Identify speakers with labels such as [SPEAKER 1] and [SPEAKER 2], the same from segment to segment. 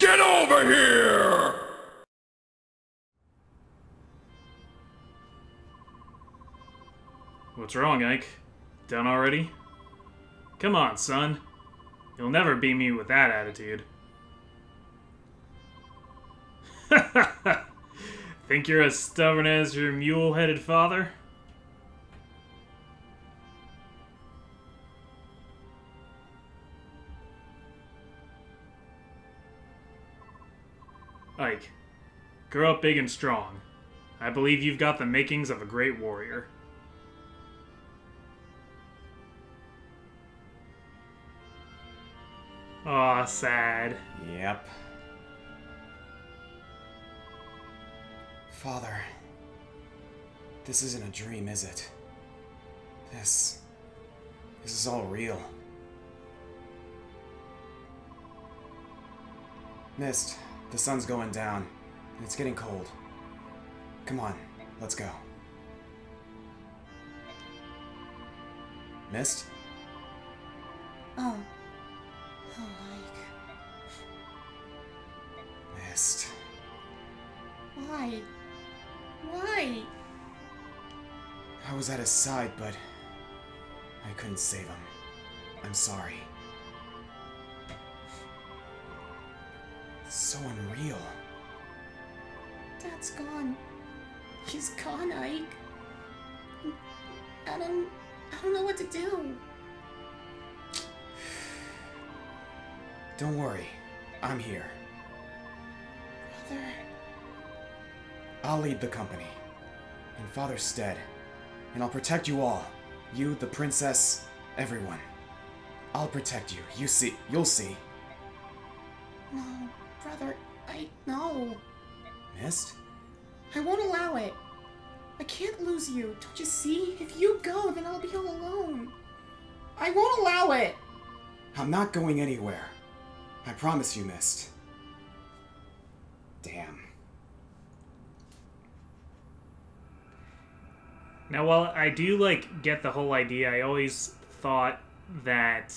[SPEAKER 1] Get over here!
[SPEAKER 2] What's wrong, Ike? Done already? Come on, son. You'll never beat me with that attitude. Think you're as stubborn as your mule-headed father? Ike, grow up big and strong. I believe you've got the makings of a great warrior. Aw, sad.
[SPEAKER 3] Yep. Father, this isn't a dream, is it? This is all real. Mist, the sun's going down, and it's getting cold. Come on, let's go. Mist?
[SPEAKER 4] Oh. Oh, Ike.
[SPEAKER 3] Mist.
[SPEAKER 4] Why? Why?
[SPEAKER 3] I was at his side, but I couldn't save him. I'm sorry. It's so unreal.
[SPEAKER 4] Dad's gone. He's gone, Ike. I don't know what to do.
[SPEAKER 3] Don't worry. I'm here.
[SPEAKER 4] Brother.
[SPEAKER 3] I'll lead the company. In Father's stead. And I'll protect you all. You, the princess, everyone. I'll protect you. You'll see.
[SPEAKER 4] No, brother. No.
[SPEAKER 3] Mist?
[SPEAKER 4] I won't allow it. I can't lose you. Don't you see? If you go, then I'll be all alone. I won't allow it.
[SPEAKER 3] I'm not going anywhere. I promise you, Mist. Damn.
[SPEAKER 2] Now, while I do, get the whole idea, I always thought that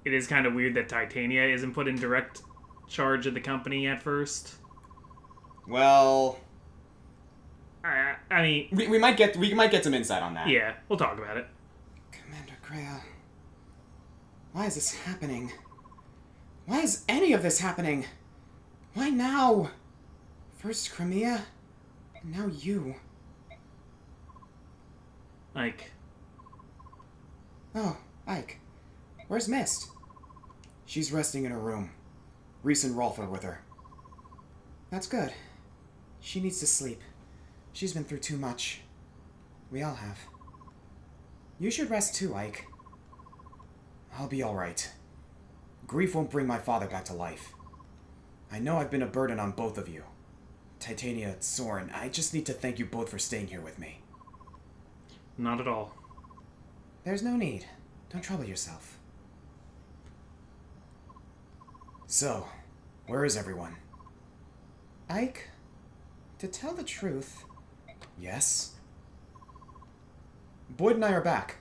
[SPEAKER 2] it is kind of weird that Titania isn't put in direct charge of the company at first.
[SPEAKER 3] Well,
[SPEAKER 2] I mean...
[SPEAKER 3] we might get some insight on that.
[SPEAKER 2] Yeah, we'll talk about it.
[SPEAKER 3] Commander Greya, why is this happening? Why is any of this happening? Why now? First Crimea, and now you.
[SPEAKER 2] Ike.
[SPEAKER 3] Oh, Ike. Where's Mist? She's resting in her room. Reese and Rolf are with her. That's good. She needs to sleep. She's been through too much. We all have. You should rest too, Ike. I'll be alright. Grief won't bring my father back to life. I know I've been a burden on both of you. Titania, Soren, I just need to thank you both for staying here with me.
[SPEAKER 2] Not at all.
[SPEAKER 3] There's no need. Don't trouble yourself. So, where is everyone? Ike, to tell the truth... Yes? Boyd and I are back.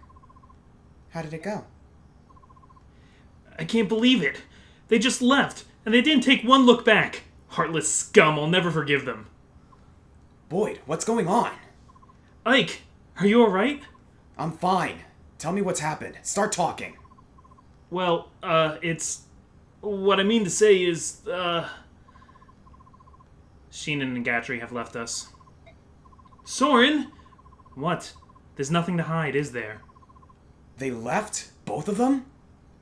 [SPEAKER 3] How did it go?
[SPEAKER 2] I can't believe it. They just left, and they didn't take one look back. Heartless scum, I'll never forgive them.
[SPEAKER 3] Boyd, what's going on?
[SPEAKER 2] Ike, are you alright?
[SPEAKER 3] I'm fine. Tell me what's happened. Start talking.
[SPEAKER 2] Well, it's... What I mean to say is, Sheenan and Gatry have left us. Soren? What? There's nothing to hide, is there?
[SPEAKER 3] They left? Both of them?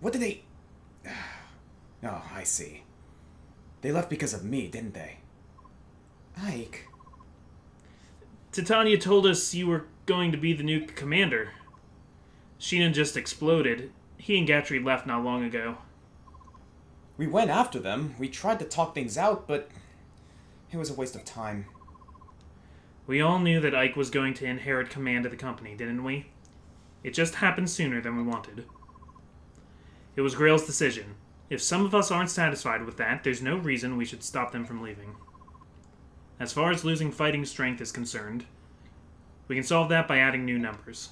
[SPEAKER 3] What did they... Oh, I see. They left because of me, didn't they? Ike...
[SPEAKER 2] Titania told us you were going to be the new commander. Sheenan just exploded. He and Gatry left not long ago.
[SPEAKER 3] We went after them. We tried to talk things out, but... It was a waste of time.
[SPEAKER 2] We all knew that Ike was going to inherit command of the company, didn't we? It just happened sooner than we wanted. It was Grail's decision. If some of us aren't satisfied with that, there's no reason we should stop them from leaving. As far as losing fighting strength is concerned, we can solve that by adding new numbers.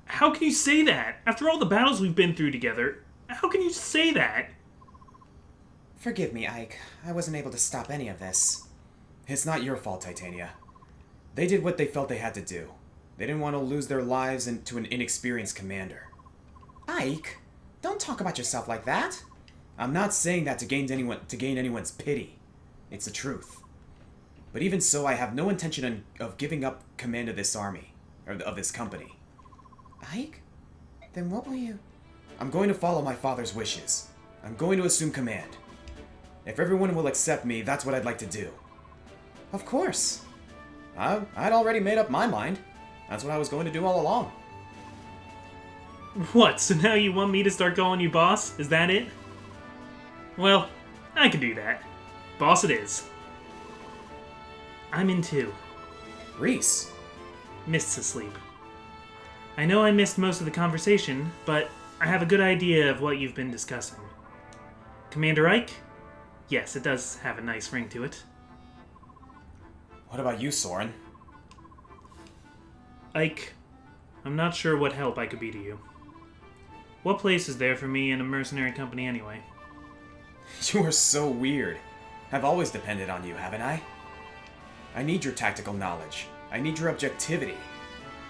[SPEAKER 2] How can you say that? After all the battles we've been through together, how can you say that?
[SPEAKER 3] Forgive me, Ike. I wasn't able to stop any of this. It's not your fault, Titania. They did what they felt they had to do. They didn't want to lose their lives to an inexperienced commander. Ike, don't talk about yourself like that. I'm not saying that to gain anyone's pity. It's the truth. But even so, I have no intention of giving up command of this army, or of this company. Ike? Then what will you... I'm going to follow my father's wishes. I'm going to assume command. If everyone will accept me, that's what I'd like to do. Of course. I'd already made up my mind. That's what I was going to do all along.
[SPEAKER 2] What, so now you want me to start calling you boss? Is that it? Well, I can do that. Boss it is. I'm in too.
[SPEAKER 3] Reese.
[SPEAKER 2] Mist's asleep. I know I missed most of the conversation, but I have a good idea of what you've been discussing. Commander Ike? Yes, it does have a nice ring to it.
[SPEAKER 3] What about you, Soren?
[SPEAKER 2] Ike, I'm not sure what help I could be to you. What place is there for me in a mercenary company anyway?
[SPEAKER 3] You are so weird. I've always depended on you, haven't I? I need your tactical knowledge. I need your objectivity.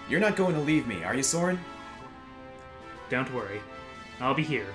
[SPEAKER 3] You're not going to leave me, are you, Soren?
[SPEAKER 2] Don't worry. I'll be here,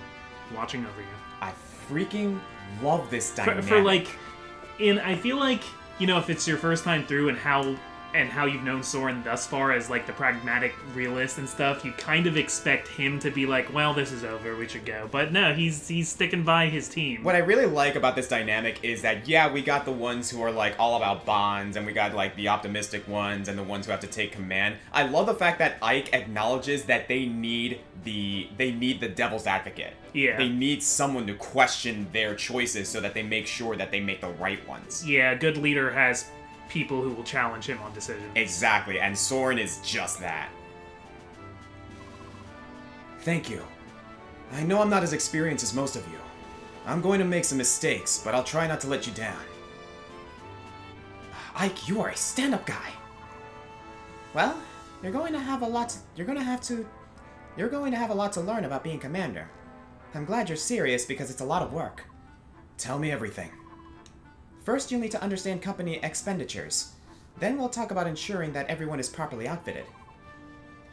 [SPEAKER 2] watching over you.
[SPEAKER 3] I freaking love this dynamic.
[SPEAKER 2] I feel like, you know, if it's your first time through and how you've known Soren thus far as, like, the pragmatic realist and stuff, you kind of expect him to be like, well, this is over, we should go. But no, he's sticking by his team.
[SPEAKER 3] What I really like about this dynamic is that, yeah, we got the ones who are, like, all about bonds, and we got, like, the optimistic ones and the ones who have to take command. I love the fact that Ike acknowledges that they need the devil's advocate.
[SPEAKER 2] Yeah.
[SPEAKER 3] They need someone to question their choices so that they make sure that they make the right ones.
[SPEAKER 2] Yeah, a good leader has people who will challenge him on decisions.
[SPEAKER 3] Exactly, and Soren is just that. Thank you. I know I'm not as experienced as most of you. I'm going to make some mistakes, but I'll try not to let you down. Ike, you are a stand-up guy. Well, you're going to have a lot to learn about being commander. I'm glad you're serious because it's a lot of work. Tell me everything. First, you'll need to understand company expenditures. Then we'll talk about ensuring that everyone is properly outfitted.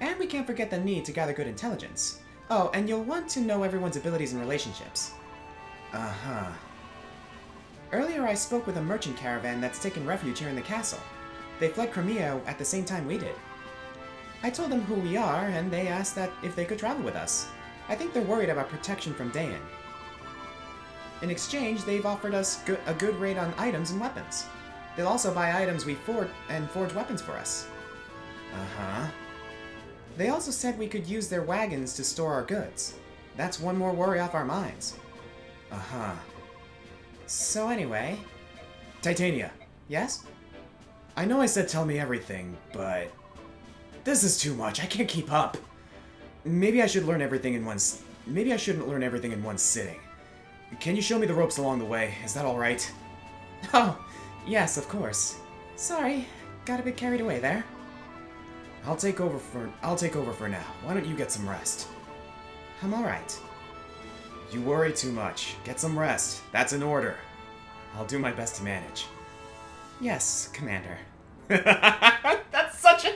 [SPEAKER 3] And we can't forget the need to gather good intelligence. Oh, and you'll want to know everyone's abilities and relationships. Uh-huh. Earlier I spoke with a merchant caravan that's taken refuge here in the castle. They fled Crimea at the same time we did. I told them who we are, and they asked that if they could travel with us. I think they're worried about protection from Dayan. In exchange, they've offered us a good rate on items and weapons. They'll also buy items we forge weapons for us. Uh-huh. They also said we could use their wagons to store our goods. That's one more worry off our minds. Uh-huh. So anyway... Titania. Yes? I know I said tell me everything, but... this is too much. I can't keep up. Maybe I shouldn't learn everything in one sitting. Can you show me the ropes along the way? Is that alright? Oh, yes, of course. Sorry, got a bit carried away there. I'll take over for now. Why don't you get some rest? I'm alright. You worry too much. Get some rest. That's an order. I'll do my best to manage. Yes, Commander. That's such a...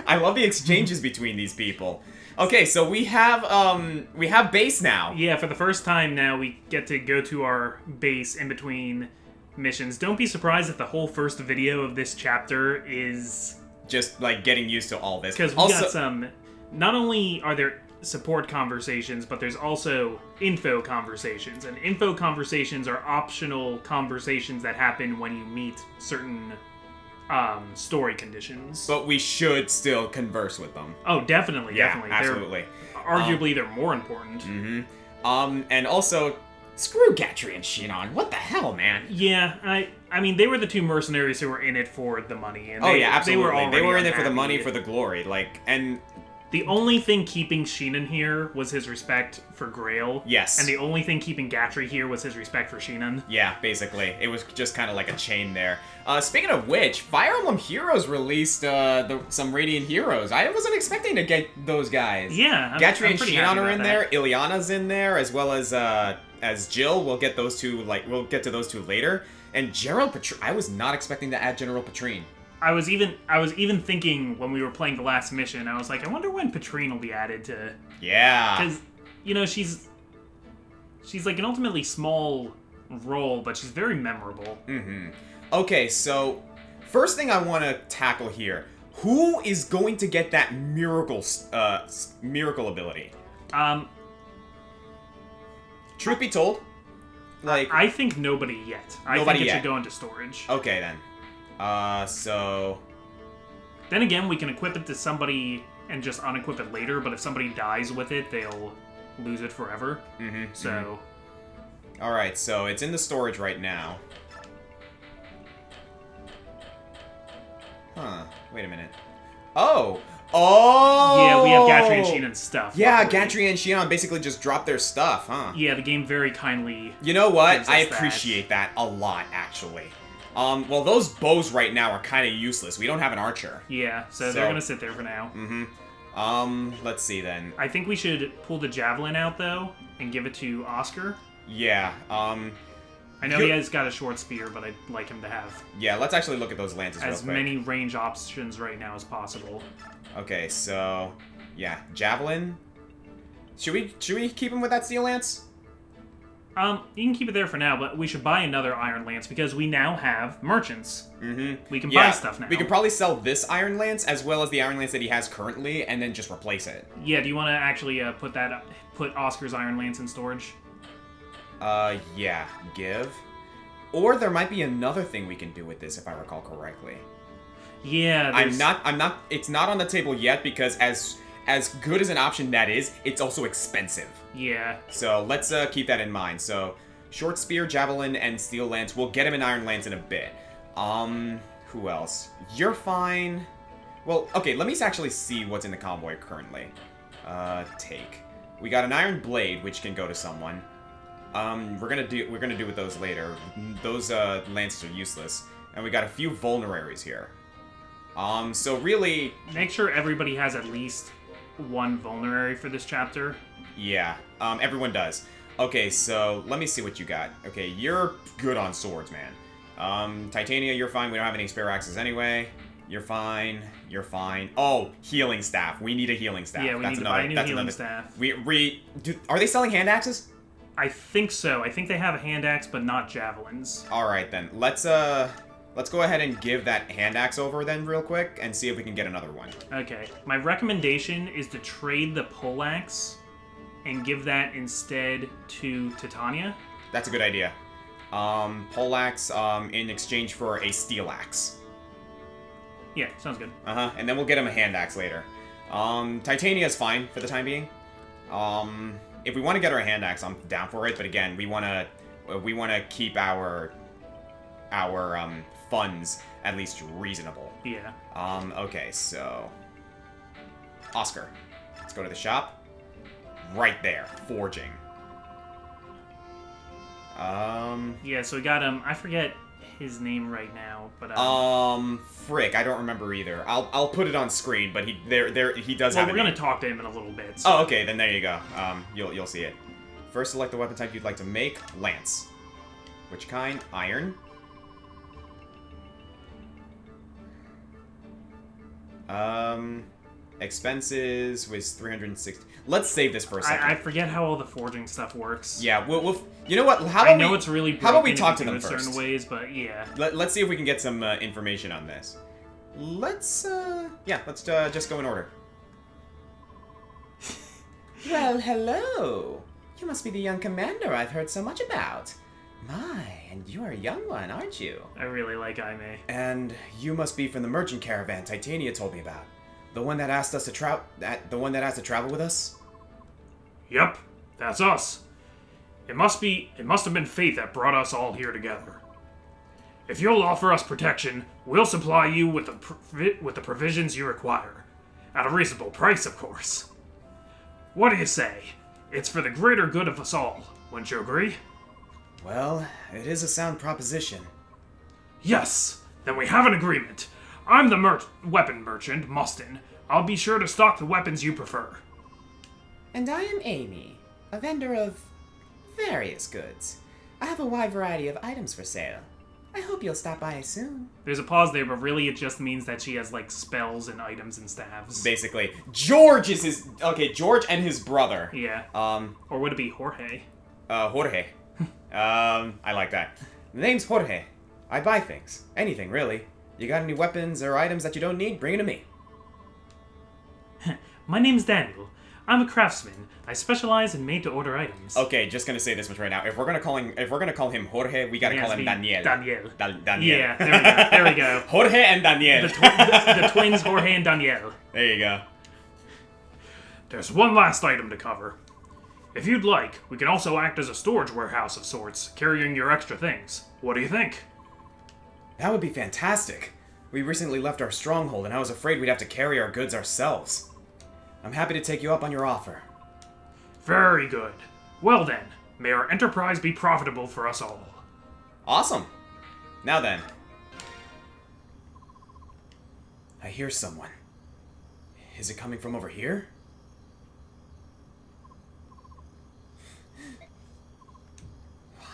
[SPEAKER 3] I love the exchanges between these people. Okay, so we have base now.
[SPEAKER 2] Yeah, for the first time now, we get to go to our base in between missions. Don't be surprised if the whole first video of this chapter is...
[SPEAKER 3] just, like, getting used to all this.
[SPEAKER 2] Because we got some... Not only are there support conversations, but there's also info conversations. And info conversations are optional conversations that happen when you meet certain... story conditions.
[SPEAKER 3] But we should still converse with them.
[SPEAKER 2] Oh, definitely,
[SPEAKER 3] yeah,
[SPEAKER 2] definitely.
[SPEAKER 3] Absolutely.
[SPEAKER 2] Arguably, they're more important.
[SPEAKER 3] Mm-hmm. And also, screw Gatry and Shinon. What the hell, man?
[SPEAKER 2] Yeah, I mean, they were the two mercenaries who were in it for the money. And
[SPEAKER 3] absolutely.
[SPEAKER 2] They were
[SPEAKER 3] in it for the
[SPEAKER 2] unhappy.
[SPEAKER 3] money, for the glory. Like, and
[SPEAKER 2] The only thing keeping Sheenan here was his respect for Grail.
[SPEAKER 5] Yes.
[SPEAKER 2] And the only thing keeping Gatry here was his respect for Sheenan.
[SPEAKER 5] Yeah, basically. It was just kind of like a chain there. Speaking of which, Fire Emblem Heroes released some Radiant Heroes. I wasn't expecting to get those guys.
[SPEAKER 2] Yeah,
[SPEAKER 5] Gatry and
[SPEAKER 2] pretty
[SPEAKER 5] Sheenan
[SPEAKER 2] happy
[SPEAKER 5] are
[SPEAKER 2] about
[SPEAKER 5] in
[SPEAKER 2] that.
[SPEAKER 5] there. Ileana's in there, as well as Jill. We'll get those two, we'll get to those two later. And General Patrine. I was not expecting to add General Patrine.
[SPEAKER 2] I was even thinking when we were playing the last mission, I was like, I wonder when Patrine will be added to...
[SPEAKER 5] Yeah.
[SPEAKER 2] Because, you know, she's like an ultimately small role, but she's very memorable.
[SPEAKER 5] Mm-hmm. Okay, so first thing I want to tackle here. Who is going to get that miracle ability? Truth be told, like...
[SPEAKER 2] I think nobody yet. I think it should go into storage.
[SPEAKER 5] Okay, then. So...
[SPEAKER 2] Then again, we can equip it to somebody and just unequip it later, but if somebody dies with it, they'll lose it forever.
[SPEAKER 5] Mm-hmm.
[SPEAKER 2] So...
[SPEAKER 5] Alright, so it's in the storage right now. Huh. Wait a minute. Oh! Oh!
[SPEAKER 2] Yeah, we have Gatry and Sheenan's stuff.
[SPEAKER 5] Yeah,
[SPEAKER 2] luckily.
[SPEAKER 5] Gatry and Sheenan basically just dropped their stuff, huh?
[SPEAKER 2] Yeah, the game very kindly...
[SPEAKER 5] You know what?
[SPEAKER 2] gives us
[SPEAKER 5] I appreciate that a lot, actually. Well, those bows right now are kind of useless. We don't have an archer.
[SPEAKER 2] Yeah, so they're gonna sit there for now.
[SPEAKER 5] Mm-hmm. Let's see then.
[SPEAKER 2] I think we should pull the javelin out, though, and give it to Oscar.
[SPEAKER 5] Yeah,
[SPEAKER 2] I know he has got a short spear, but I'd like him to have
[SPEAKER 5] yeah, let's actually look at those lances real
[SPEAKER 2] as
[SPEAKER 5] quick.
[SPEAKER 2] many range options right now as possible.
[SPEAKER 5] Okay, so... Yeah, javelin. Should we keep him with that steel lance?
[SPEAKER 2] You can keep it there for now, but we should buy another Iron Lance because we now have merchants.
[SPEAKER 5] Mm-hmm.
[SPEAKER 2] We can buy stuff now.
[SPEAKER 5] We could probably sell this Iron Lance as well as the Iron Lance that he has currently, and then just replace it.
[SPEAKER 2] Yeah, do you want to actually put Oscar's Iron Lance in storage?
[SPEAKER 5] Yeah, give. Or there might be another thing we can do with this, if I recall correctly.
[SPEAKER 2] Yeah,
[SPEAKER 5] I'm not, it's not on the table yet because as good as an option that is, it's also expensive.
[SPEAKER 2] Yeah.
[SPEAKER 5] So let's keep that in mind. So short spear, javelin, and steel lance. We'll get him an iron lance in a bit. Who else? You're fine. Well, okay, let me actually see what's in the convoy currently. Take. We got an iron blade, which can go to someone. We're gonna do with those later. Those lances are useless. And we got a few vulneraries here. So really...
[SPEAKER 2] Make sure everybody has at least one vulnerary for this chapter.
[SPEAKER 5] Yeah, everyone does. Okay, so let me see what you got. Okay, you're good on swords, man. Titania, you're fine. We don't have any spare axes anyway. You're fine. You're fine. Oh, healing staff. We need a healing staff.
[SPEAKER 2] Yeah, we need to buy a new healing staff.
[SPEAKER 5] Are they selling hand axes?
[SPEAKER 2] I think so. I think they have a hand axe, but not javelins.
[SPEAKER 5] All right, then. Let's go ahead and give that hand axe over then real quick and see if we can get another one.
[SPEAKER 2] Okay. My recommendation is to trade the poleaxe and give that instead to Titania.
[SPEAKER 5] That's a good idea. Poleaxe in exchange for a steel axe.
[SPEAKER 2] Yeah, sounds good.
[SPEAKER 5] Uh-huh, and then we'll get him a hand axe later. Titania's fine for the time being. If we want to get her a hand axe, I'm down for it, but again, we want to keep our funds at least reasonable.
[SPEAKER 2] Yeah.
[SPEAKER 5] Okay, so Oscar. Let's go to the shop. Right there, forging.
[SPEAKER 2] Yeah, so we got him. I forget his name right now, but
[SPEAKER 5] frick, I don't remember either. I'll put it on screen, but he does
[SPEAKER 2] well,
[SPEAKER 5] have.
[SPEAKER 2] We're gonna talk to him in a little bit. So.
[SPEAKER 5] Oh, okay, then there you go. You'll see it. First, select the weapon type you'd like to make. Lance. Which kind? Iron. Expenses was 360. Let's save this for a second.
[SPEAKER 2] I forget how all the forging stuff works.
[SPEAKER 5] Yeah, we'll you know what?
[SPEAKER 2] I know it's really broken
[SPEAKER 5] how about we
[SPEAKER 2] if
[SPEAKER 5] talk
[SPEAKER 2] you
[SPEAKER 5] to
[SPEAKER 2] do
[SPEAKER 5] them
[SPEAKER 2] it
[SPEAKER 5] first?
[SPEAKER 2] certain ways, but yeah.
[SPEAKER 5] Let's see if we can get some information on this. Let's just go in order. Well, hello. You must be the young commander I've heard so much about. My, and you're a young one, aren't you?
[SPEAKER 2] I really like Aime.
[SPEAKER 5] And you must be from the merchant caravan Titania told me about. The one that asked us to travel with us?
[SPEAKER 1] Yep, that's us. It must have been fate that brought us all here together. If you'll offer us protection, we'll supply you with the provisions you require. At a reasonable price, of course. What do you say? It's for the greater good of us all. Wouldn't you agree?
[SPEAKER 3] Well, it is a sound proposition.
[SPEAKER 1] Yes! Then we have an agreement. I'm the weapon merchant, Mustin. I'll be sure to stock the weapons you prefer.
[SPEAKER 3] And I am Amy, a vendor of various goods. I have a wide variety of items for sale. I hope you'll stop by soon.
[SPEAKER 2] There's a pause there, but really it just means that she has, like, spells and items and staves.
[SPEAKER 5] Basically, George is his. Okay, George and his brother.
[SPEAKER 2] Yeah. Or would it be Jorge?
[SPEAKER 5] Jorge. I like that. The name's Jorge. I buy things. Anything, really. You got any weapons or items that you don't need? Bring it to me.
[SPEAKER 2] My name's Daniel. I'm a craftsman. I specialize in made-to-order items.
[SPEAKER 5] Okay, just gonna say this much right now. If we're gonna call him Jorge, we gotta call him Daniel.
[SPEAKER 2] Daniel.
[SPEAKER 5] Daniel.
[SPEAKER 2] Yeah, there we go.
[SPEAKER 5] Jorge and Daniel.
[SPEAKER 2] The twins, Jorge and Daniel.
[SPEAKER 5] There you go.
[SPEAKER 1] There's one last item to cover. If you'd like, we can also act as a storage warehouse of sorts, carrying your extra things. What do you think?
[SPEAKER 3] That would be fantastic. We recently left our stronghold, and I was afraid we'd have to carry our goods ourselves. I'm happy to take you up on your offer.
[SPEAKER 1] Very good. Well then, may our enterprise be profitable for us all.
[SPEAKER 5] Awesome. Now then.
[SPEAKER 3] I hear someone. Is it coming from over here?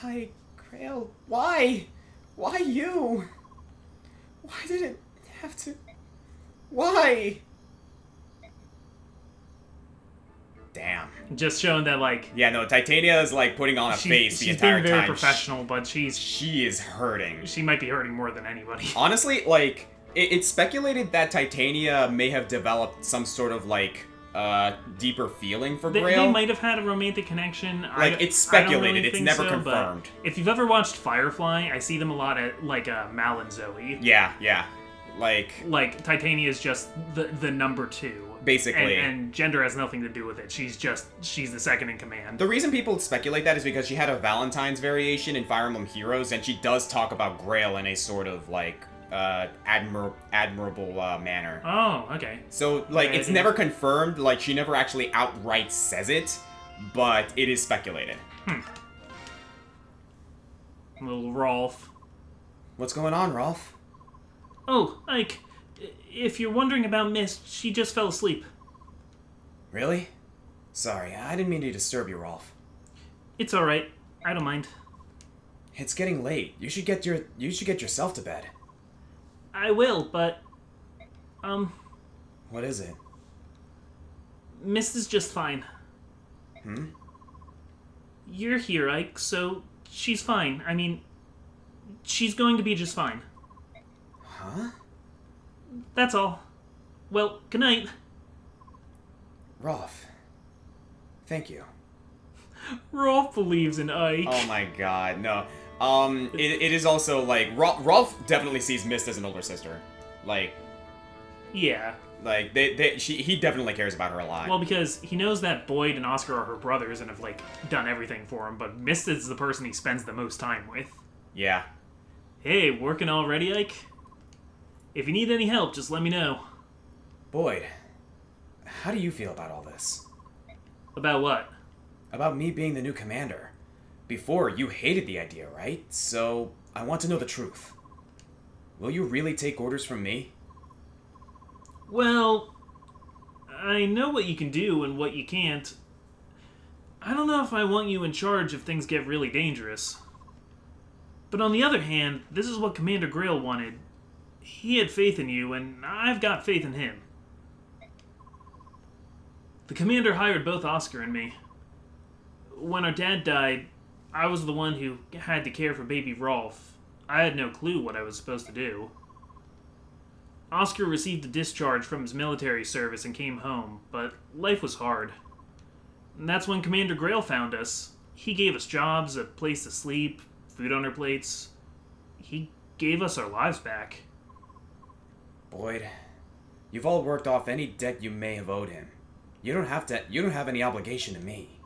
[SPEAKER 3] Why, Grail? Why? Why you? Why did it have to... Why?
[SPEAKER 5] Damn.
[SPEAKER 2] Just showing that, like...
[SPEAKER 5] Yeah, no, Titania is like putting on a face the entire time.
[SPEAKER 2] She's being very professional, but
[SPEAKER 5] She is hurting.
[SPEAKER 2] she might be hurting more than anybody.
[SPEAKER 5] Honestly, like, it's speculated that Titania may have developed some sort of, like, deeper feeling for Grail.
[SPEAKER 2] They might have had a romantic connection.
[SPEAKER 5] Like, it's speculated, it's never confirmed.
[SPEAKER 2] But if you've ever watched Firefly, I see them a lot at, like, Mal and Zoe.
[SPEAKER 5] Yeah.
[SPEAKER 2] Like, Titania is just the number two.
[SPEAKER 5] Basically.
[SPEAKER 2] And gender has nothing to do with it. She's the second in command.
[SPEAKER 5] The reason people speculate that is because she had a Valentine's variation in Fire Emblem Heroes, and she does talk about Grail in a sort of, like, admirable manner.
[SPEAKER 2] Oh, okay.
[SPEAKER 5] So, like, it's never confirmed, like, she never actually outright says it, but it is speculated.
[SPEAKER 2] Little Rolf.
[SPEAKER 3] What's going on, Rolf?
[SPEAKER 2] Oh, Ike, if you're wondering about Mist, she just fell asleep.
[SPEAKER 3] Really? Sorry, I didn't mean to disturb you, Rolf.
[SPEAKER 2] It's alright. I don't mind.
[SPEAKER 3] It's getting late. You should get yourself to bed.
[SPEAKER 2] I will, but...
[SPEAKER 3] What is it?
[SPEAKER 2] Mist is just fine. You're here, Ike, so she's fine. I mean, she's going to be just fine.
[SPEAKER 3] Huh?
[SPEAKER 2] That's all. Well, good night.
[SPEAKER 3] Rolf. Thank you.
[SPEAKER 2] Rolf believes in Ike.
[SPEAKER 5] Oh my god, no. It is also, like, Rolf definitely sees Mist as an older sister. Like...
[SPEAKER 2] Yeah.
[SPEAKER 5] Like, he definitely cares about her a lot.
[SPEAKER 2] Well, because he knows that Boyd and Oscar are her brothers and have, like, done everything for him, but Mist is the person he spends the most time with.
[SPEAKER 5] Yeah.
[SPEAKER 2] Hey, working already, Ike? If you need any help, just let me know.
[SPEAKER 3] Boyd, how do you feel about all this?
[SPEAKER 2] About what?
[SPEAKER 3] About me being the new commander. Before, you hated the idea, right? So, I want to know the truth. Will you really take orders from me?
[SPEAKER 2] Well, I know what you can do and what you can't. I don't know if I want you in charge if things get really dangerous. But on the other hand, this is what Commander Grail wanted. He had faith in you, and I've got faith in him. The commander hired both Oscar and me. When our dad died, I was the one who had to care for baby Rolf. I had no clue what I was supposed to do. Oscar received a discharge from his military service and came home, but life was hard. And that's when Commander Grail found us. He gave us jobs, a place to sleep, food on our plates. He gave us our lives back.
[SPEAKER 3] Boyd, you've all worked off any debt you may have owed him. You don't have any obligation to me.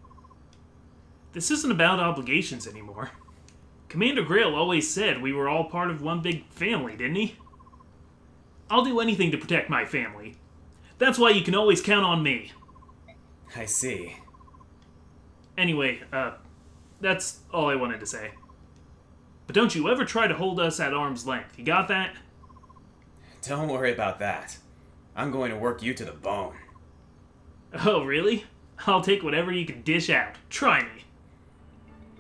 [SPEAKER 2] This isn't about obligations anymore. Commander Grail always said we were all part of one big family, didn't he? I'll do anything to protect my family. That's why you can always count on me.
[SPEAKER 5] I see.
[SPEAKER 2] Anyway, that's all I wanted to say. But don't you ever try to hold us at arm's length. You got that?
[SPEAKER 5] Don't worry about that. I'm going to work you to the bone.
[SPEAKER 2] Oh, really? I'll take whatever you can dish out. Try me.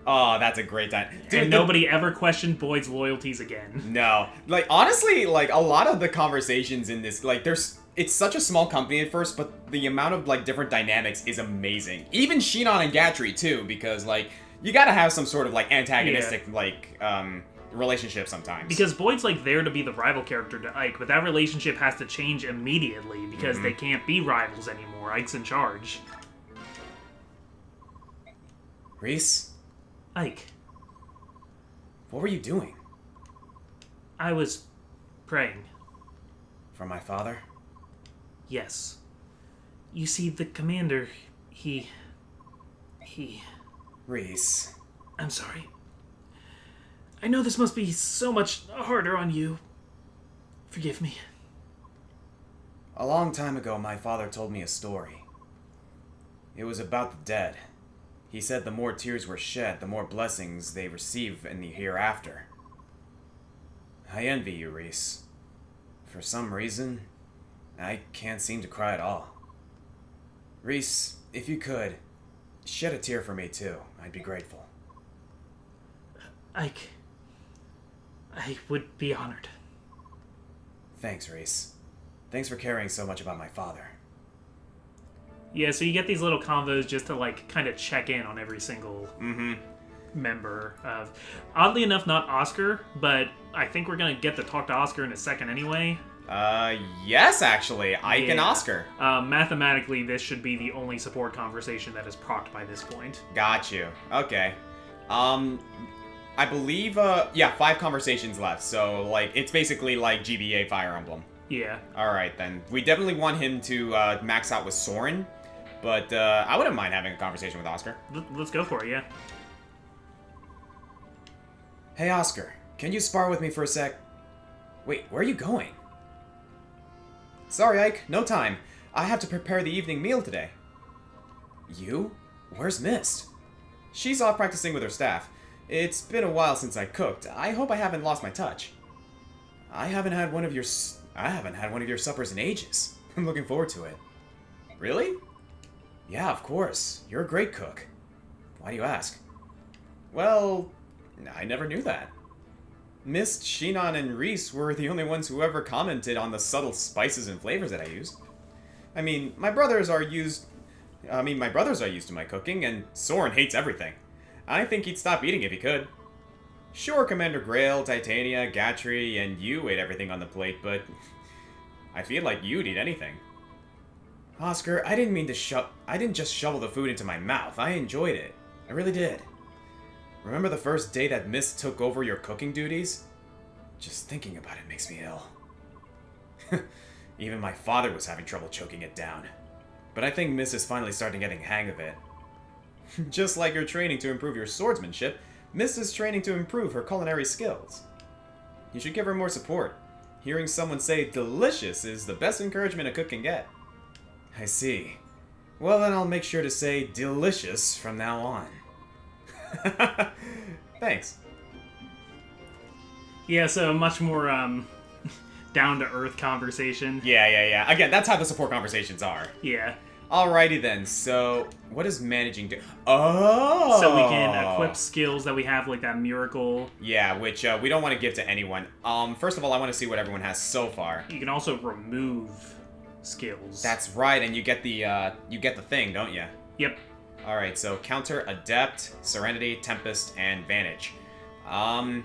[SPEAKER 5] Oh, that's a great time. Dude,
[SPEAKER 2] And nobody ever questioned Boyd's loyalties again.
[SPEAKER 5] No. Like, honestly, like, a lot of the conversations in this, like, it's such a small company at first, but the amount of, like, different dynamics is amazing. Even Shinon and Gatry, too, because, like, you gotta have some sort of, like, antagonistic, relationship sometimes.
[SPEAKER 2] Because Boyd's, like, there to be the rival character to Ike, but that relationship has to change immediately because they can't be rivals anymore. Ike's in charge.
[SPEAKER 5] Reese,
[SPEAKER 2] Ike,
[SPEAKER 5] what were you doing?
[SPEAKER 2] I was praying.
[SPEAKER 5] For my father?
[SPEAKER 2] Yes. You see, the commander, he...
[SPEAKER 5] Reese.
[SPEAKER 2] I'm sorry. I know this must be so much harder on you. Forgive me.
[SPEAKER 5] A long time ago, my father told me a story. It was about the dead. He said the more tears were shed, the more blessings they receive in the hereafter. I envy you, Reese. For some reason, I can't seem to cry at all. Reese, if you could, shed a tear for me too. I'd be grateful.
[SPEAKER 2] Ike, I would be honored.
[SPEAKER 5] Thanks, Reese. Thanks for caring so much about my father.
[SPEAKER 2] Yeah, so you get these little convos just to, like, kind of check in on every single member of... Oddly enough, not Oscar, but I think we're going to get to talk to Oscar in a second anyway.
[SPEAKER 5] Yes, actually. Ike and Oscar.
[SPEAKER 2] Mathematically, this should be the only support conversation that is procced by this point.
[SPEAKER 5] Got you. Okay. I believe, 5 conversations left, so, like, it's basically like GBA Fire Emblem.
[SPEAKER 2] Yeah.
[SPEAKER 5] Alright, then. We definitely want him to, max out with Soren, but, I wouldn't mind having a conversation with Oscar.
[SPEAKER 2] Let's go for it, yeah.
[SPEAKER 5] Hey, Oscar, can you spar with me for a sec? Wait, where are you going? Sorry, Ike, no time. I have to prepare the evening meal today. You? Where's Mist? She's off practicing with her staff. It's been a while since I cooked. I hope I haven't lost my touch. I haven't had one of your suppers in ages. I'm looking forward to it. Really? Yeah, of course. You're a great cook. Why do you ask? Well, I never knew that. Mist, Shinon, and Reese were the only ones who ever commented on the subtle spices and flavors that I used. I mean, my brothers are used to my cooking, and Soren hates everything. I think he'd stop eating if he could. Sure, Commander Grail, Titania, Gatry, and you ate everything on the plate, but I feel like you'd eat anything. Oscar, I didn't just shovel the food into my mouth. I enjoyed it. I really did. Remember the first day that Mist took over your cooking duties? Just thinking about it makes me ill. Even my father was having trouble choking it down. But I think Mist is finally starting getting a hang of it. Just like you're training to improve your swordsmanship, Mist is training to improve her culinary skills. You should give her more support. Hearing someone say delicious is the best encouragement a cook can get. I see. Well, then I'll make sure to say delicious from now on. Thanks.
[SPEAKER 2] Yeah, so much more, down-to-earth conversation.
[SPEAKER 5] Yeah. Again, that's how the support conversations are.
[SPEAKER 2] Yeah.
[SPEAKER 5] Alrighty then, so what does managing do? Oh!
[SPEAKER 2] So we can equip skills that we have, like that miracle.
[SPEAKER 5] Yeah, which we don't want to give to anyone. First of all, I want to see what everyone has so far.
[SPEAKER 2] You can also remove skills.
[SPEAKER 5] That's right, and you get the thing, don't you?
[SPEAKER 2] Yep.
[SPEAKER 5] Alright, so Counter, Adept, Serenity, Tempest, and Vantage. God,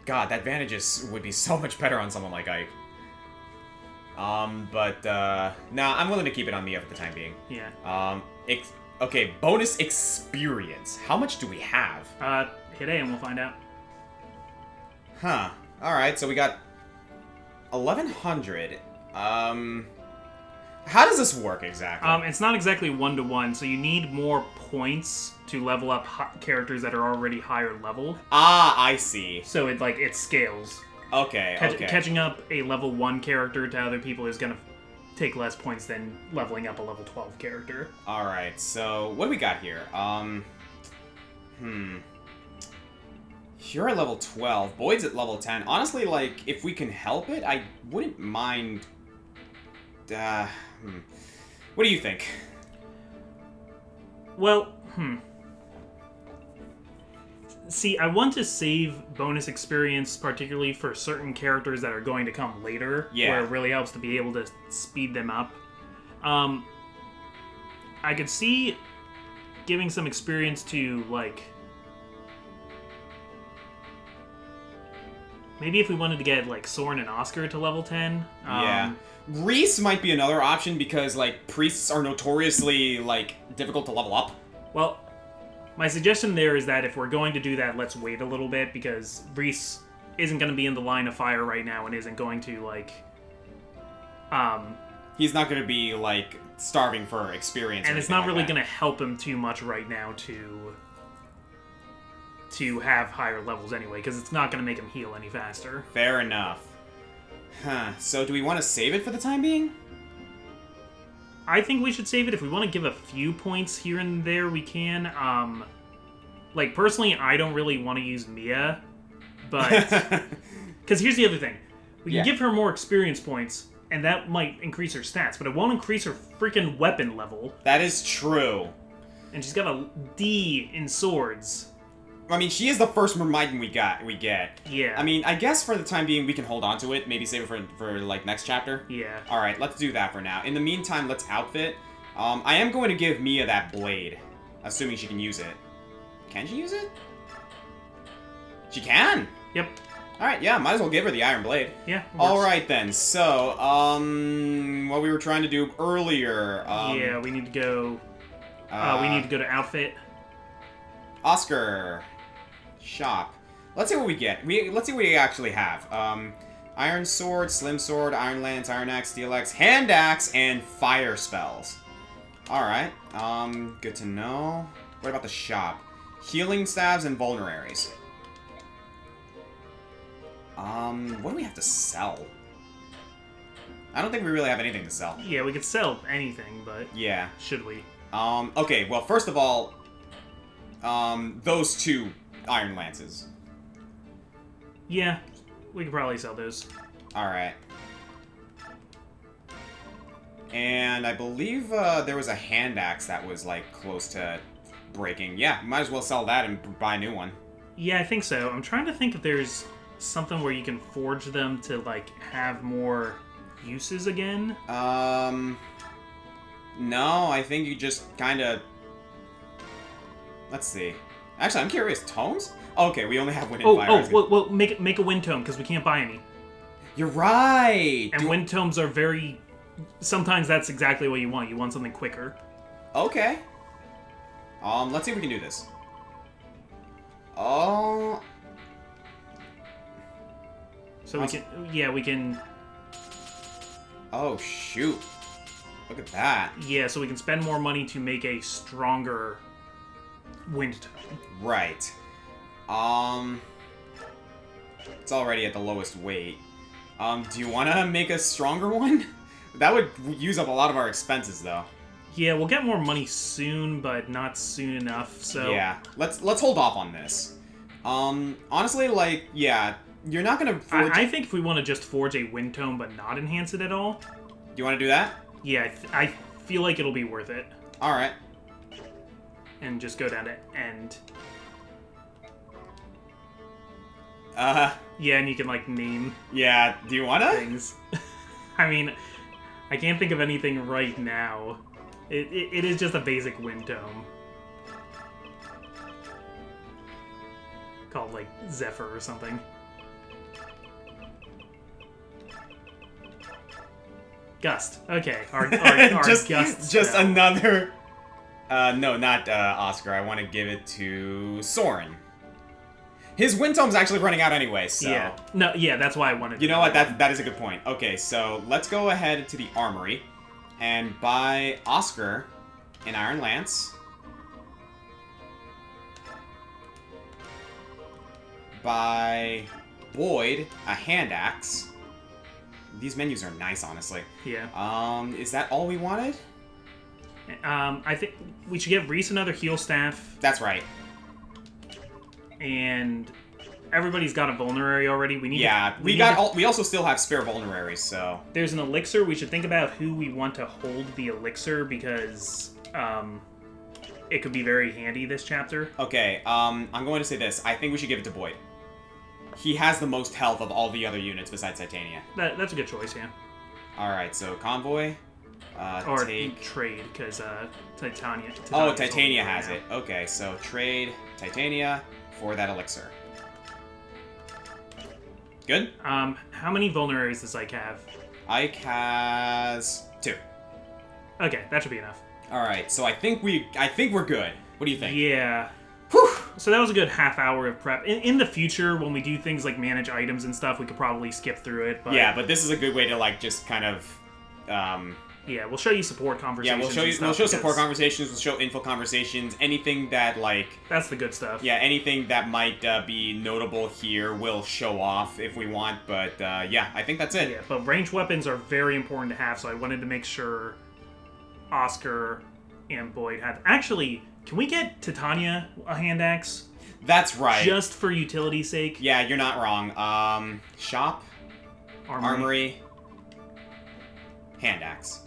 [SPEAKER 5] that Vantage would be so much better on someone like Ike. Nah, I'm willing to keep it on Mia for the time being.
[SPEAKER 2] Yeah.
[SPEAKER 5] Okay, bonus experience. How much do we have?
[SPEAKER 2] Hit A and we'll find out.
[SPEAKER 5] Huh. Alright, so we got 1,100. How does this work exactly?
[SPEAKER 2] It's not exactly 1-to-1, so you need more points to level up characters that are already higher level.
[SPEAKER 5] Ah, I see.
[SPEAKER 2] So it scales.
[SPEAKER 5] Okay, okay.
[SPEAKER 2] Catching up a level 1 character to other people is gonna take less points than leveling up a level 12 character.
[SPEAKER 5] Alright, so what do we got here? You're at level 12. Boyd's at level 10. Honestly, like, if we can help it, I wouldn't mind... What do you think?
[SPEAKER 2] Well, See, I want to save bonus experience, particularly for certain characters that are going to come later, where it really helps to be able to speed them up. I could see giving some experience to, like... Maybe if we wanted to get, like, Soren and Oscar to level 10.
[SPEAKER 5] Yeah. Reese might be another option because, like, priests are notoriously, like, difficult to level up.
[SPEAKER 2] Well, my suggestion there is that if we're going to do that, let's wait a little bit, because Reese isn't going to be in the line of fire right now and isn't going to, like...
[SPEAKER 5] He's not going to be, like, starving for experience.
[SPEAKER 2] And it's not really going to help him too much right now to have higher levels anyway, because it's not going to make him heal any faster.
[SPEAKER 5] Fair enough. Huh. So do we want to save it for the time being?
[SPEAKER 2] I think we should save it. If we want to give a few points here and there, we can. Like, personally, I don't really want to use Mia, but... Because here's the other thing. We can give her more experience points, and that might increase her stats, but it won't increase her freaking weapon level.
[SPEAKER 5] That is true.
[SPEAKER 2] And she's got a D in swords.
[SPEAKER 5] I mean, she is the first Mermaiden we get.
[SPEAKER 2] Yeah.
[SPEAKER 5] I mean, I guess for the time being, we can hold on to it. Maybe save it for like, next chapter.
[SPEAKER 2] Yeah.
[SPEAKER 5] Alright, let's do that for now. In the meantime, let's outfit. I am going to give Mia that blade, assuming she can use it. Can she use it? She can!
[SPEAKER 2] Yep.
[SPEAKER 5] Alright, yeah, might as well give her the iron blade.
[SPEAKER 2] Yeah.
[SPEAKER 5] Alright then, so, what we were trying to do earlier,
[SPEAKER 2] yeah, we need to go... we need to go to outfit.
[SPEAKER 5] Oscar. Shop. Let's see what we get. Let's see what we actually have. Iron Sword, Slim Sword, Iron Lance, Iron Axe, Steel Axe, Hand Axe, and Fire Spells. Alright. Good to know. What about the shop? Healing Stabs and Vulneraries. What do we have to sell? I don't think we really have anything to sell.
[SPEAKER 2] Yeah, we could sell anything, but...
[SPEAKER 5] Yeah.
[SPEAKER 2] Should we?
[SPEAKER 5] Okay, well, first of all, those two Iron Lances.
[SPEAKER 2] Yeah, we could probably sell those.
[SPEAKER 5] Alright. And I believe there was a hand axe that was, like, close to breaking. Yeah, might as well sell that and buy a new one.
[SPEAKER 2] Yeah, I think so. I'm trying to think if there's something where you can forge them to, like, have more uses again.
[SPEAKER 5] No, I think you just kind of... Let's see. Actually, I'm curious. Tomes? Okay, we only have wind and fire.
[SPEAKER 2] Well, make a wind tome, because we can't buy any.
[SPEAKER 5] You're right!
[SPEAKER 2] And wind tomes are very... Sometimes that's exactly what you want. You want something quicker.
[SPEAKER 5] Okay. Let's see if we can do this. Oh...
[SPEAKER 2] So we can... Yeah, we can...
[SPEAKER 5] Oh, shoot. Look at that.
[SPEAKER 2] Yeah, so we can spend more money to make a stronger wind tome.
[SPEAKER 5] Right. It's already at the lowest weight. Do you want to make a stronger one? That would use up a lot of our expenses, though.
[SPEAKER 2] Yeah, we'll get more money soon, but not soon enough, so...
[SPEAKER 5] Yeah, let's hold off on this. Honestly, like, yeah, you're not gonna forge...
[SPEAKER 2] I think if we want to just forge a wind tome but not enhance it at all...
[SPEAKER 5] Do you want to do that?
[SPEAKER 2] Yeah, I feel like it'll be worth it.
[SPEAKER 5] Alright.
[SPEAKER 2] And just go down to end. Yeah, and you can, like, name...
[SPEAKER 5] Yeah, do you wanna?
[SPEAKER 2] Things. I mean, I can't think of anything right now. It is just a basic wind tome. Called, like, Zephyr or something. Gust. Okay, our
[SPEAKER 5] just,
[SPEAKER 2] Gust
[SPEAKER 5] just
[SPEAKER 2] spell.
[SPEAKER 5] another... no, not Oscar. I want to give it to Soren. His wind tome's actually running out anyway, so...
[SPEAKER 2] Yeah. No, yeah, that's why I wanted to...
[SPEAKER 5] You know what? That is a good point. Okay, so let's go ahead to the armory and buy Oscar an Iron Lance. Buy Boyd a Hand Axe. these menus are nice, honestly.
[SPEAKER 2] Yeah.
[SPEAKER 5] Is that all we wanted?
[SPEAKER 2] I think we should get Reese another heal staff,
[SPEAKER 5] That's right.
[SPEAKER 2] and everybody's got a vulnerary already. We need.
[SPEAKER 5] Yeah,
[SPEAKER 2] to,
[SPEAKER 5] we also still have spare vulneraries, so...
[SPEAKER 2] There's an elixir. We should think about who we want to hold the elixir because it could be very handy this chapter.
[SPEAKER 5] Okay, I'm going to say this. I think we should give it to Boyd. He has the most health of all the other units besides Titania.
[SPEAKER 2] That's a good choice, yeah.
[SPEAKER 5] Alright, so Convoy.
[SPEAKER 2] Or
[SPEAKER 5] take...
[SPEAKER 2] trade, because Titania.
[SPEAKER 5] Oh, Titania has it. Okay, so trade Titania for that elixir. Good?
[SPEAKER 2] How many vulneraries does Ike have?
[SPEAKER 5] Ike has 2.
[SPEAKER 2] Okay, that should be enough.
[SPEAKER 5] Alright, so I think we're good. What do you think?
[SPEAKER 2] Yeah.
[SPEAKER 5] Whew!
[SPEAKER 2] So that was a good half hour of prep. In the future, when we do things like manage items and stuff, we could probably skip through it. But
[SPEAKER 5] Yeah, but this is a good way to, like, just kind of...
[SPEAKER 2] yeah, we'll show you support
[SPEAKER 5] Yeah,
[SPEAKER 2] conversations.
[SPEAKER 5] we'll show support conversations, we'll show info conversations, anything that, like...
[SPEAKER 2] That's the good stuff.
[SPEAKER 5] Yeah, anything that might be notable here we'll show off if we want, but yeah, I think that's it.
[SPEAKER 2] Yeah, but ranged weapons are very important to have, so I wanted to make sure Oscar and Boyd had... Actually, can we get Titania a hand axe?
[SPEAKER 5] That's right.
[SPEAKER 2] Just for utility's sake?
[SPEAKER 5] Yeah, you're not wrong. Shop, armory, hand axe.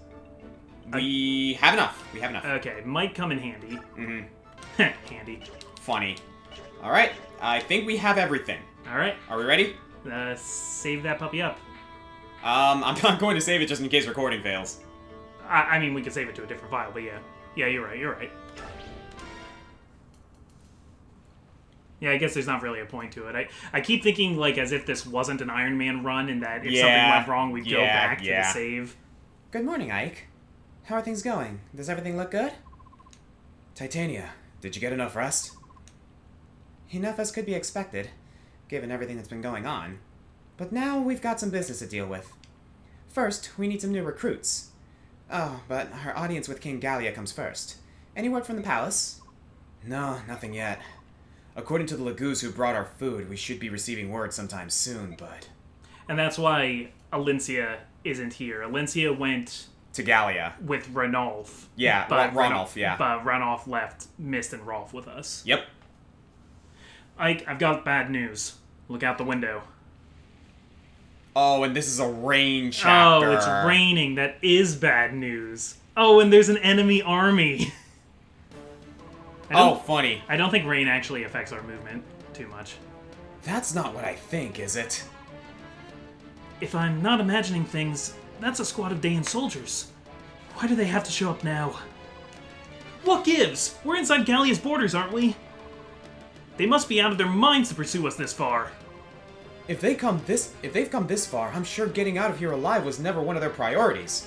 [SPEAKER 5] We have enough. We have enough.
[SPEAKER 2] Okay, might come in handy.
[SPEAKER 5] Mm-hmm.
[SPEAKER 2] Handy.
[SPEAKER 5] Funny. Alright, I think we have everything.
[SPEAKER 2] Alright,
[SPEAKER 5] Are we ready?
[SPEAKER 2] save that puppy up.
[SPEAKER 5] I'm not going to save it just in case recording fails.
[SPEAKER 2] I mean, we could save it to a different file, but yeah. Yeah, you're right. Yeah, I guess there's not really a point to it. I keep thinking, like, as if this wasn't an Iron Man run, and that if something went wrong, we'd go back to the save.
[SPEAKER 3] Good morning, Ike. How are things going? Does everything look good?
[SPEAKER 5] Titania, did you get enough rest?
[SPEAKER 3] Enough as could be expected, given everything that's been going on. But now we've got some business to deal with. First, we need some new recruits. Oh, but our audience with King Gallia comes first. Any word from the palace?
[SPEAKER 5] No, nothing yet. According to the Lagoos who brought our food, we should be receiving word sometime soon, but...
[SPEAKER 2] And that's why Alencia isn't here. Alencia went...
[SPEAKER 5] to Gallia.
[SPEAKER 2] With Ranulf.
[SPEAKER 5] Yeah, Ranulf, yeah.
[SPEAKER 2] But Ranulf left Mist and Rolf with us.
[SPEAKER 5] Yep.
[SPEAKER 2] Ike, I've got bad news. Look out the window.
[SPEAKER 5] Oh, and this is a rain chapter.
[SPEAKER 2] Oh, it's raining. That is bad news. Oh, and there's an enemy army.
[SPEAKER 5] Funny.
[SPEAKER 2] I don't think rain actually affects our movement too much.
[SPEAKER 5] That's not what I think, is it?
[SPEAKER 2] If I'm not imagining things, that's a squad of Daean soldiers. Why do they have to show up now? What gives? We're inside Gallia's borders, aren't we? They must be out of their minds to pursue us this far.
[SPEAKER 3] If they've come this far, I'm sure getting out of here alive was never one of their priorities.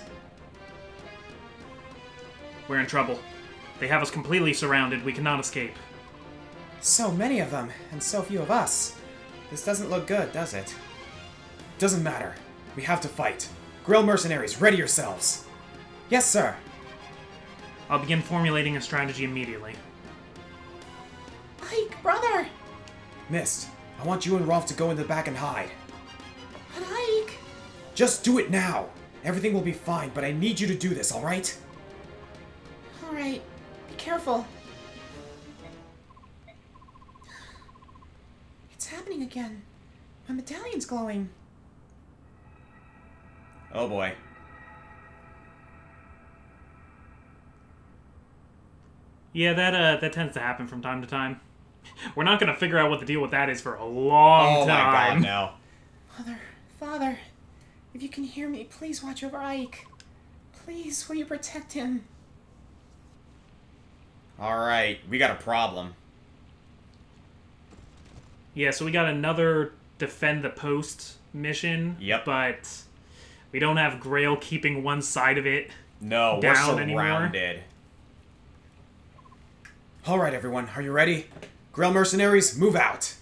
[SPEAKER 2] We're in trouble. They have us completely surrounded. We cannot escape.
[SPEAKER 3] So many of them, and so few of us. This doesn't look good, does it?
[SPEAKER 5] Doesn't matter. We have to fight. Grill mercenaries, ready yourselves.
[SPEAKER 3] Yes, sir.
[SPEAKER 2] I'll begin formulating a strategy immediately.
[SPEAKER 4] Ike, brother!
[SPEAKER 5] Mist, I want you and Rolf to go in the back and hide.
[SPEAKER 4] But Ike...
[SPEAKER 5] Just do it now. Everything will be fine, but I need you to do this, alright?
[SPEAKER 4] Alright, be careful. It's happening again. My medallion's glowing.
[SPEAKER 5] Oh boy.
[SPEAKER 2] Yeah, that tends to happen from time to time. We're not going to figure out what the deal with that is for a long time.
[SPEAKER 5] Oh my god, no.
[SPEAKER 4] Father, if you can hear me, please watch over Ike. Please, will you protect him?
[SPEAKER 5] Alright, we got a problem.
[SPEAKER 2] Yeah, so we got another defend the post mission.
[SPEAKER 5] Yep.
[SPEAKER 2] But we don't have Grail keeping one side of it
[SPEAKER 5] No,
[SPEAKER 2] down
[SPEAKER 5] we're
[SPEAKER 2] anymore.
[SPEAKER 5] surrounded. Alright, everyone, are you ready? Grill mercenaries, move out!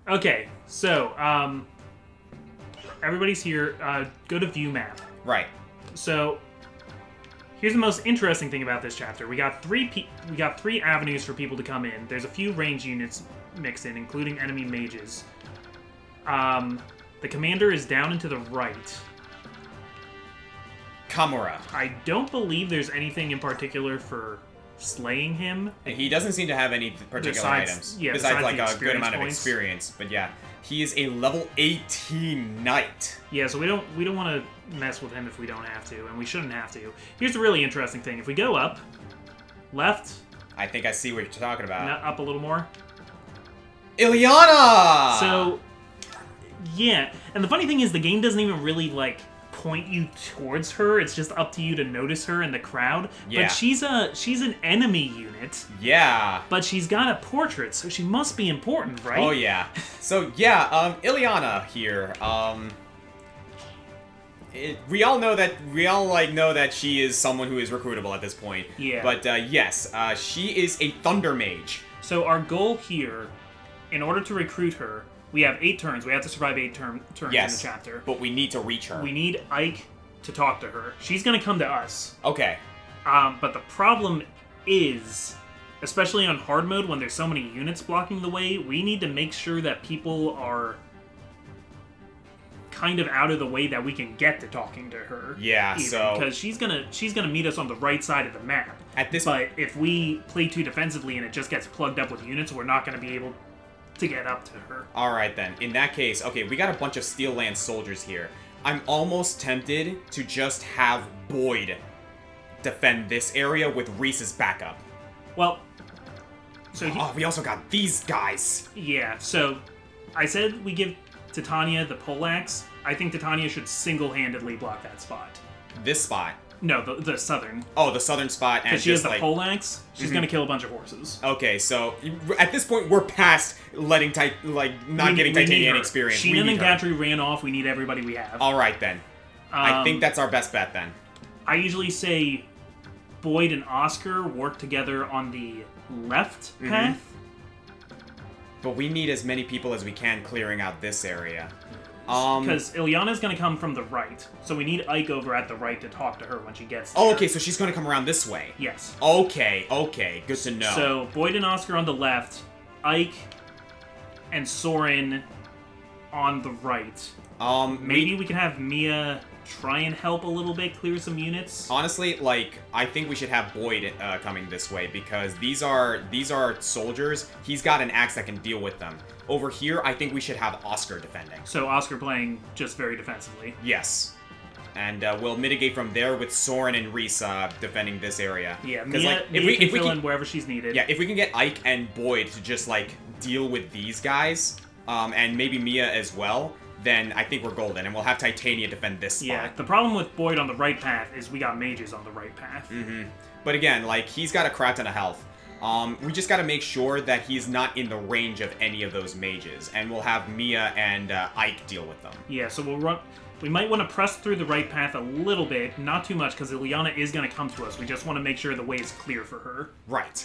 [SPEAKER 2] Okay, so, everybody's here. Go to view map.
[SPEAKER 5] Right.
[SPEAKER 2] So, here's the most interesting thing about this chapter. We got three avenues for people to come in. There's a few range units mixed in, including enemy mages. The commander is down and to the right.
[SPEAKER 5] Kamura.
[SPEAKER 2] I don't believe there's anything in particular for slaying him.
[SPEAKER 5] He doesn't seem to have any particular items. Besides like a good amount of experience. But yeah, he is a level 18 knight.
[SPEAKER 2] Yeah, so we don't want to mess with him if we don't have to, and we shouldn't have to. Here's the really interesting thing. If we go up, left,
[SPEAKER 5] I think I see what you're talking about.
[SPEAKER 2] up a little more.
[SPEAKER 5] Ilyana!
[SPEAKER 2] So, yeah. And the funny thing is the game doesn't even really, like, point you towards her. It's just up to you to notice her in the crowd.
[SPEAKER 5] Yeah.
[SPEAKER 2] But she's an enemy unit.
[SPEAKER 5] Yeah.
[SPEAKER 2] But she's got a portrait, so she must be important, right?
[SPEAKER 5] Oh yeah. So yeah, Ilyana here. We all know that she is someone who is recruitable at this point.
[SPEAKER 2] Yeah.
[SPEAKER 5] But yes, she is a thunder mage.
[SPEAKER 2] So our goal here, in order to recruit her, we have 8 turns. We have to survive 8 turns in the chapter.
[SPEAKER 5] But we need to reach her.
[SPEAKER 2] We need Ike to talk to her. She's going to come to us.
[SPEAKER 5] Okay.
[SPEAKER 2] But the problem is, especially on hard mode, when there's so many units blocking the way, we need to make sure that people are kind of out of the way that we can get to talking to her.
[SPEAKER 5] Yeah,
[SPEAKER 2] because she's gonna meet us on the right side of the map. But if we play too defensively and it just gets plugged up with units, we're not gonna be able to get up to her.
[SPEAKER 5] Alright then. In that case, okay, we got a bunch of Steel Lance soldiers here. I'm almost tempted to just have Boyd defend this area with Reese's backup.
[SPEAKER 2] Well, so
[SPEAKER 5] we also got these guys.
[SPEAKER 2] Yeah, so I said we give Titania the poleaxe. I think Titania should single-handedly block that spot.
[SPEAKER 5] This spot?
[SPEAKER 2] No, the southern.
[SPEAKER 5] Oh, the southern spot.
[SPEAKER 2] Because she has the poleaxe, she's gonna kill a bunch of horses.
[SPEAKER 5] Okay, so at this point we're past letting not getting Titanian experience.
[SPEAKER 2] Sheenan and Gatry ran off. We need everybody we have.
[SPEAKER 5] All right then. I think that's our best bet then.
[SPEAKER 2] I usually say Boyd and Oscar work together on the left path.
[SPEAKER 5] But we need as many people as we can clearing out this area.
[SPEAKER 2] Because Ilyana's going to come from the right. So we need Ike over at the right to talk to her when she gets there.
[SPEAKER 5] Oh, okay, so she's going to come around this way.
[SPEAKER 2] Yes.
[SPEAKER 5] Okay, good to know.
[SPEAKER 2] So Boyd and Oscar on the left, Ike and Soren on the right. Maybe we can have Mia try and help a little bit, clear some units.
[SPEAKER 5] Honestly, I think we should have Boyd coming this way because these are soldiers. He's got an axe that can deal with them. Over here, I think we should have Oscar defending.
[SPEAKER 2] So Oscar playing just very defensively.
[SPEAKER 5] Yes. And we'll mitigate from there with Soren and Reese defending this area.
[SPEAKER 2] Yeah, Mia can fill in wherever she's needed.
[SPEAKER 5] Yeah, if we can get Ike and Boyd to just, deal with these guys, and maybe Mia as well, then I think we're golden, and we'll have Titania defend this spot.
[SPEAKER 2] Yeah, the problem with Boyd on the right path is we got mages on the right path.
[SPEAKER 5] But again, he's got a crap ton of health. We just gotta make sure that he's not in the range of any of those mages, and we'll have Mia and Ike deal with them.
[SPEAKER 2] Yeah, so we might want to press through the right path a little bit, not too much, because Ilyana is going to come to us. We just want to make sure the way is clear for her.
[SPEAKER 5] Right.